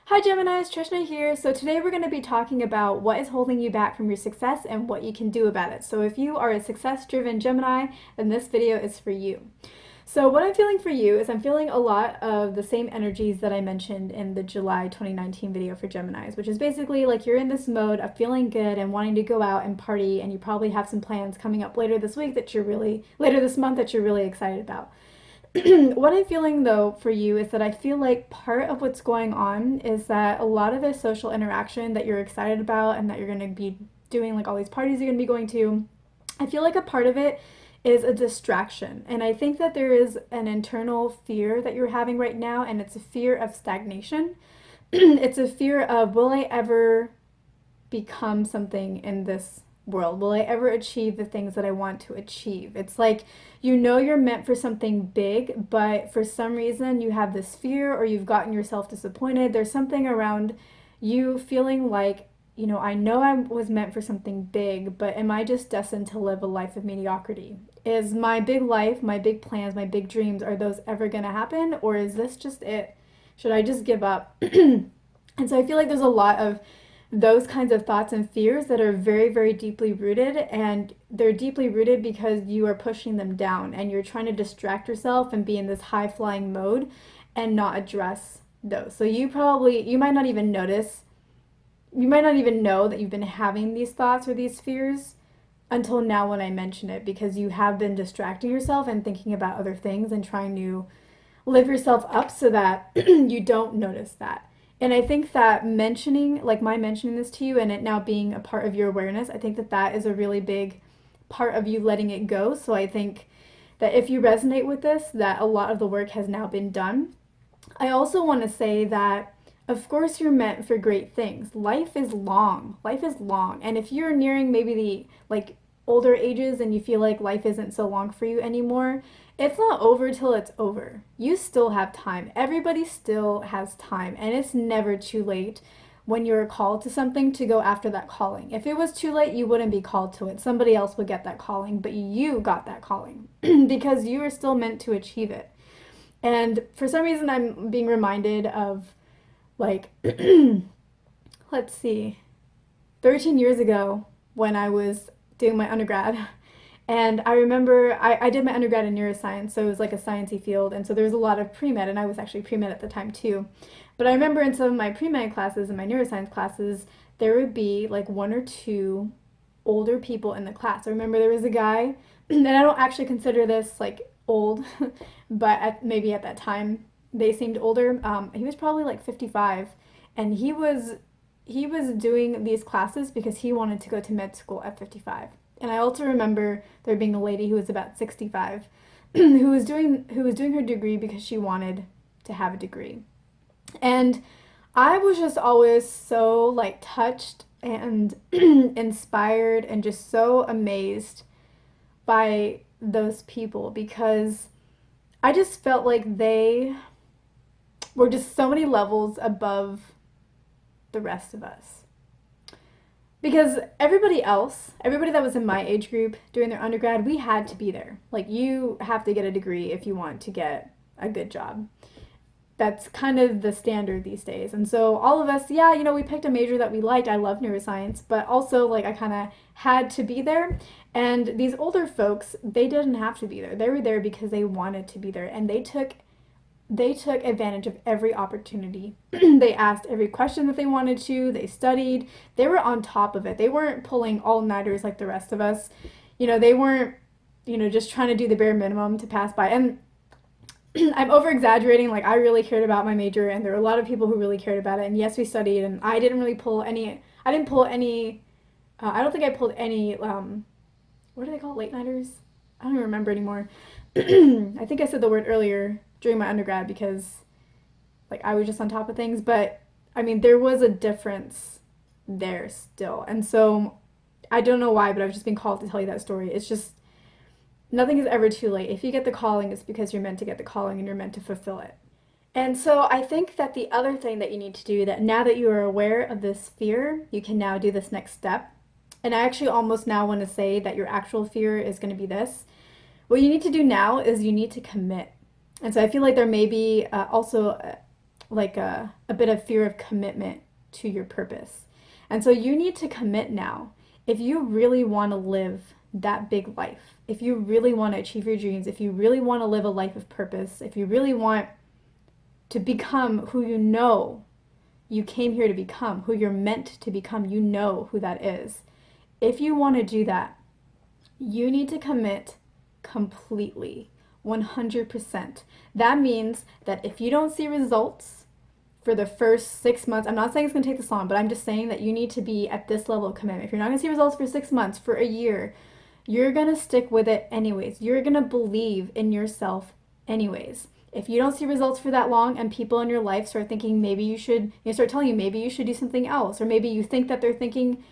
Hi Gemini, it's Trishna here. So today we're going to be talking about what is holding you back from your success and what you can do about it. So if you are a success-driven Gemini, then this video is for you. So what I'm feeling for you is I'm feeling a lot of the same energies that I mentioned in the July 2019 video for Geminis, which is basically like you're in this mode of feeling good and wanting to go out and party, and you probably have some plans coming up later this week that later this month that you're really excited about. What I'm feeling though for you is that I feel like part of what's going on is that a lot of the social interaction that you're excited about and that you're going to be doing, like all these parties you're going to be going to, I feel like a part of it is a distraction. And I think that there is an internal fear that you're having right now, and it's a fear of stagnation. It's a fear of, will I ever become something in this world? Will I ever achieve the things that I want to achieve? It's like you know you're meant for something big, but for some reason you have this fear or you've gotten yourself disappointed. There's something around you feeling like, I know I was meant for something big, but am I just destined to live a life of mediocrity? Is my big life, my big plans, my big dreams, are those ever going to happen? Or is this just it? Should I just give up? And so I feel like there's a lot of those kinds of thoughts and fears that are very, very deeply rooted. And they're deeply rooted because you are pushing them down and you're trying to distract yourself and be in this high flying mode and not address those. So you might not even notice, you might not even know that you've been having these thoughts or these fears until now when I mention it, because you have been distracting yourself and thinking about other things and trying to live yourself up so that you don't notice that. And I think that mentioning, like my mentioning this to you and it now being a part of your awareness, I think that that is a really big part of you letting it go. So I think that if you resonate with this, that a lot of the work has now been done. I also want to say that, of course, you're meant for great things. Life is long. Life is long. And if you're nearing maybe the older ages and you feel like life isn't so long for you anymore, it's not over till it's over. You still have time. Everybody still has time, and it's never too late when you're called to something to go after that calling. If it was too late, you wouldn't be called to it. Somebody else would get that calling, but you got that calling because you are still meant to achieve it. And for some reason, I'm being reminded of like, let's see, 13 years ago when I was doing my undergrad. And I remember I did my undergrad in neuroscience, so it was like a sciencey field. And so there was a lot of pre-med, and I was actually pre-med at the time too. But I remember in some of my pre-med classes and my neuroscience classes, there would be like one or two older people in the class. I remember there was a guy, and I don't actually consider this like old, but maybe at that time they seemed older. He was probably like 55, and he was doing these classes because he wanted to go to med school at 55. And I also remember there being a lady who was about 65 who was doing her degree because she wanted to have a degree. And I was just always so like touched and inspired and just so amazed by those people because I just felt like they were just so many levels above the rest of us. Because everybody that was in my age group doing their undergrad, we had to be there. Like, you have to get a degree if you want to get a good job. That's kind of the standard these days. And so all of us, yeah, we picked a major that we liked. I love neuroscience, but also like I kind of had to be there. And these older folks, they didn't have to be there. They were there because they wanted to be there, and they took advantage of every opportunity. They asked every question that they wanted to. They studied. They were on top of it. They weren't pulling all-nighters like the rest of us. They weren't, just trying to do the bare minimum to pass by. And I'm over-exaggerating. Like, I really cared about my major, and there were a lot of people who really cared about it. And yes, we studied, and I didn't really pull any, I didn't pull any, I don't think I pulled any, what do they call it, late-nighters? I don't even remember anymore. I think I said the word earlier during my undergrad because like I was just on top of things, but I mean there was a difference there still. And so I don't know why, but I've just been called to tell you that story. It's just nothing is ever too late. If you get the calling, it's because you're meant to get the calling and you're meant to fulfill it. And so I think that the other thing that you need to do, that now that you are aware of this fear, you can now do this next step. And I actually almost now want to say that your actual fear is going to be this. What you need to do now is you need to commit. And so I feel like there may be also like a bit of fear of commitment to your purpose. And so you need to commit now. If you really want to live that big life, if you really want to achieve your dreams, if you really want to live a life of purpose, if you really want to become who you know you came here to become, who you're meant to become, you know who that is. If you want to do that, you need to commit completely, 100%. That means that if you don't see results for the first 6 months, I'm not saying it's going to take this long, but I'm just saying that you need to be at this level of commitment. If you're not going to see results for 6 months, for a year, you're going to stick with it anyways. You're going to believe in yourself anyways. If you don't see results for that long and people in your life start thinking maybe you should, start telling you maybe you should do something else, or maybe you think that they're thinking,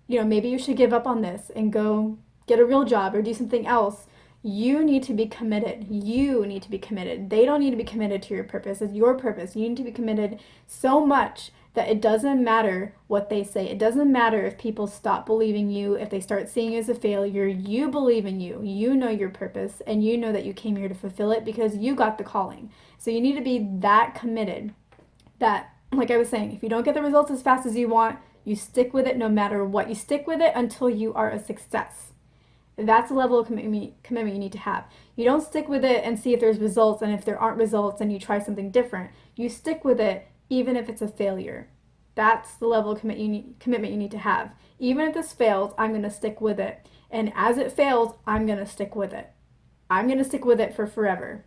maybe you should give up on this and go get a real job or do something else, you need to be committed. You need to be committed. They don't need to be committed to your purpose. It's your purpose. You need to be committed so much that it doesn't matter what they say. It doesn't matter if people stop believing you, if they start seeing you as a failure. You believe in you. You know your purpose, and you know that you came here to fulfill it because you got the calling. So you need to be that committed that, like I was saying, if you don't get the results as fast as you want, you stick with it no matter what. You stick with it until you are a success. That's the level of commitment you need to have. You don't stick with it and see if there's results, and if there aren't results, and you try something different. You stick with it even if it's a failure. That's the level of commitment you need to have. Even if this fails, I'm going to stick with it. And as it fails, I'm going to stick with it. I'm going to stick with it for forever.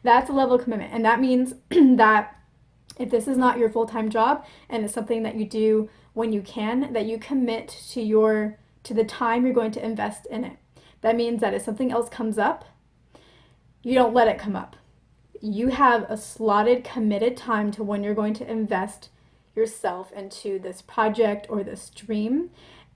That's a level of commitment. And that means that if this is not your full-time job and it's something that you do when you can, that you commit to the time you're going to invest in it. That means that if something else comes up, you don't let it come up. You have a slotted, committed time to when you're going to invest yourself into this project or this dream,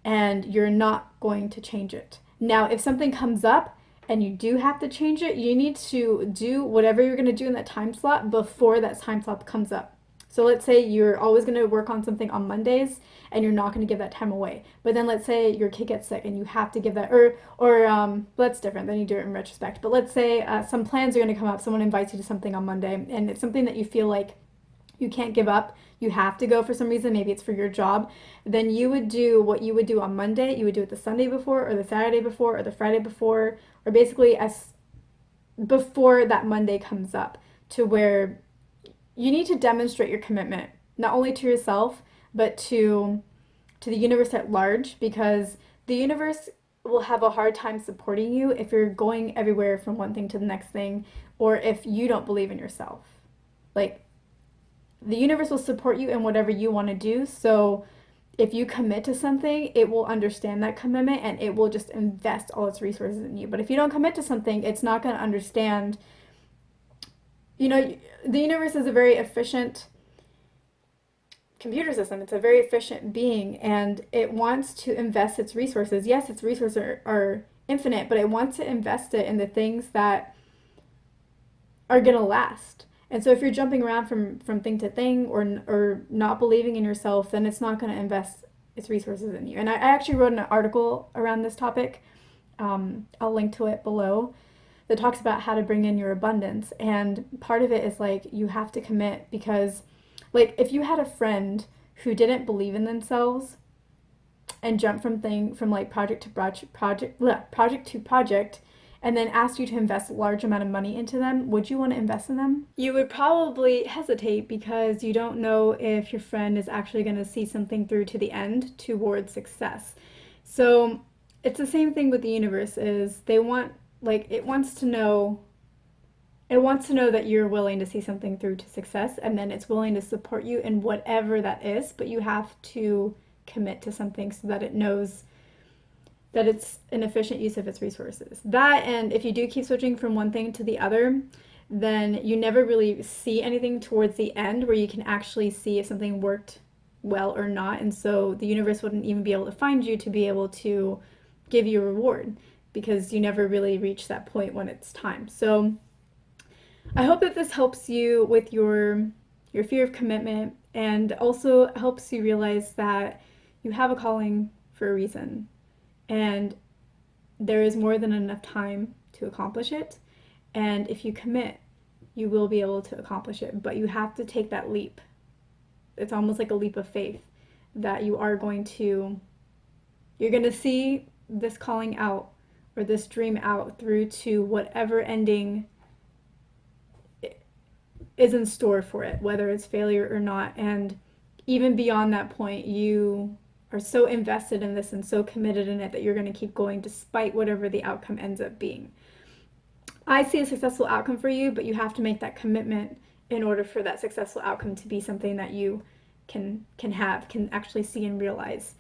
and you're not going to change it. Now, if something comes up and you do have to change it, you need to do whatever you're going to do in that time slot before that time slot comes up. So let's say you're always going to work on something on Mondays and you're not going to give that time away. But then let's say your kid gets sick and you have to give that, or that's different, then you do it in retrospect. But let's say some plans are going to come up, someone invites you to something on Monday, and it's something that you feel like you can't give up, you have to go for some reason, maybe it's for your job, then you would do what you would do on Monday, you would do it the Sunday before, or the Saturday before, or the Friday before, or basically as before that Monday comes up, to where you need to demonstrate your commitment, not only to yourself, but to the universe at large, because the universe will have a hard time supporting you if you're going everywhere from one thing to the next thing, or if you don't believe in yourself. Like, the universe will support you in whatever you want to do. So if you commit to something, it will understand that commitment and it will just invest all its resources in you. But if you don't commit to something, it's not going to understand. The universe is a very efficient computer system. It's a very efficient being, and it wants to invest its resources. Yes, its resources are infinite, but it wants to invest it in the things that are going to last. And so if you're jumping around from thing to thing, or not believing in yourself, then it's not going to invest its resources in you. And I actually wrote an article around this topic. I'll link to it below, that talks about how to bring in your abundance. And part of it is like, you have to commit, because like if you had a friend who didn't believe in themselves and jumped from like project to project, and then asked you to invest a large amount of money into them, would you want to invest in them? You would probably hesitate, because you don't know if your friend is actually going to see something through to the end towards success. So it's the same thing with the universe. Is it wants to know that you're willing to see something through to success, and then it's willing to support you in whatever that is, but you have to commit to something so that it knows that it's an efficient use of its resources. That, and if you do keep switching from one thing to the other, then you never really see anything towards the end where you can actually see if something worked well or not. And so the universe wouldn't even be able to find you to be able to give you a reward, because you never really reach that point when it's time. So I hope that this helps you with your fear of commitment, and also helps you realize that you have a calling for a reason. And there is more than enough time to accomplish it. And if you commit, you will be able to accomplish it, but you have to take that leap. It's almost like a leap of faith that you're going to see this calling out or this dream out through to whatever ending is in store for it, whether it's failure or not. And even beyond that point, you are so invested in this and so committed in it that you're going to keep going despite whatever the outcome ends up being. I see a successful outcome for you, but you have to make that commitment in order for that successful outcome to be something that you can actually see and realize.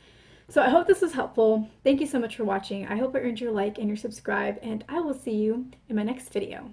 So I hope this was helpful. Thank you so much for watching. I hope it earned your like and your subscribe, and I will see you in my next video.